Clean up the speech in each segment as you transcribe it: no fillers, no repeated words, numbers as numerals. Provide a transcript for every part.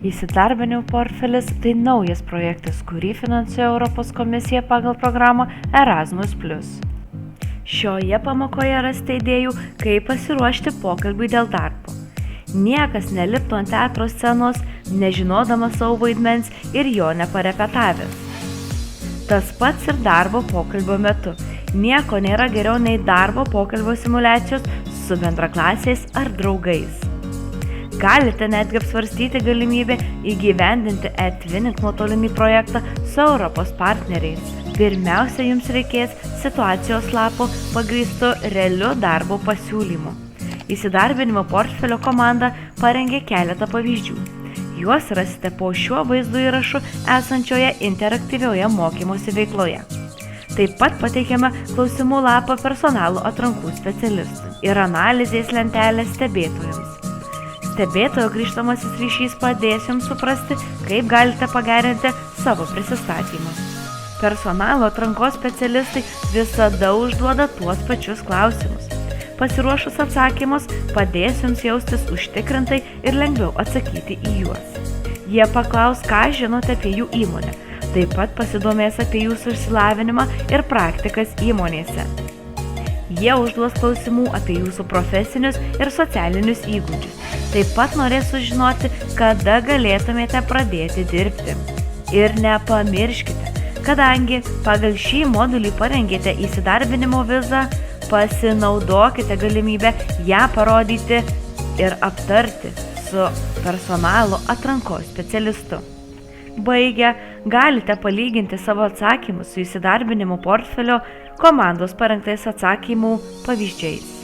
Įsidarbinimo portfelis – tai naujas projektas, kurį finansuoja Europos komisija pagal programą Erasmus+. Šioje pamokoje rasite idėjų, kaip pasiruošti pokalbiui dėl darbo. Niekas neliptų ant teatro scenos, nežinodamas savo vaidmens ir jo neparepetavęs. Tas pats ir darbo pokalbio metu. Nieko nėra geriau nei darbo pokalbio simuliacijos su bendraklasiais ar draugais. Galite netgi apsvarstyti galimybę įgyvendinti e-twinning nuotolinį projektą su Europos partneriais. Pirmiausia, jums reikės situacijos lapo pagrįstu realiu darbo pasiūlymu. Įsidarbinimo portfelio komanda parengė keletą pavyzdžių. Juos rasite po šiuo vaizdo įrašu esančioje interaktyvioje mokymosi veikloje. Taip pat pateikiame klausimų lapą personalo atrankų specialistui ir analizės lentelę stebėtojams. Stebėtojo grįžtamasis ryšys padės jums suprasti, kaip galite pagerinti savo prisistatymus. Personalo atrankos specialistai visada užduoda tuos pačius klausimus. Pasiruošus atsakymus padės jums jaustis užtikrintai ir lengviau atsakyti į juos. Jie paklaus, ką žinote apie jų įmonę. Taip pat pasidomės apie jūsų išsilavinimą ir praktikas įmonėse. Jie užduos klausimų apie jūsų profesinius ir socialinius įgūdžius. Taip pat norės sužinoti, kada galėtumėte pradėti dirbti. Ir nepamirškite, kadangi pagal šį modulį parengėte įsidarbinimo vizą, pasinaudokite galimybę ją parodyti ir aptarti su personalo atrankos specialistu. Baigę, galite palyginti savo atsakymus su įsidarbinimo portfelio komandos parengtais atsakymų pavyzdžiais.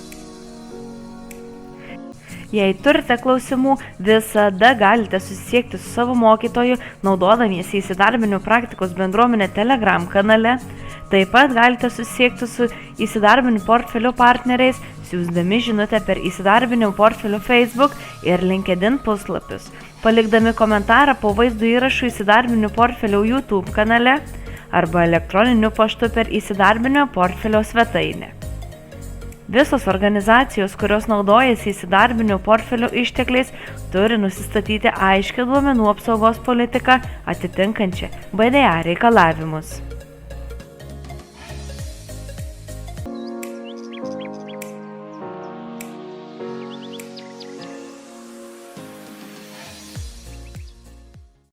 Jei turite klausimų, visada galite susisiekti su savo mokytoju, naudodamiesi įsidarbinimo praktikos bendruomenė Telegram kanale. Taip pat galite susisiekti su įsidarbinimo portfelio partneriais, siųsdami žinutę per įsidarbinimo portfelio Facebook ir LinkedIn puslapius, palikdami komentarą po vaizdo įrašų įsidarbinimo portfelio YouTube kanale arba elektroniniu paštu per įsidarbinimo portfelio svetainę. Visos organizacijos, kurios naudojasi įsidarbinimo portfelio ištekliais, turi nusistatyti aiškią duomenų apsaugos politiką atitinkančią BDA reikalavimus.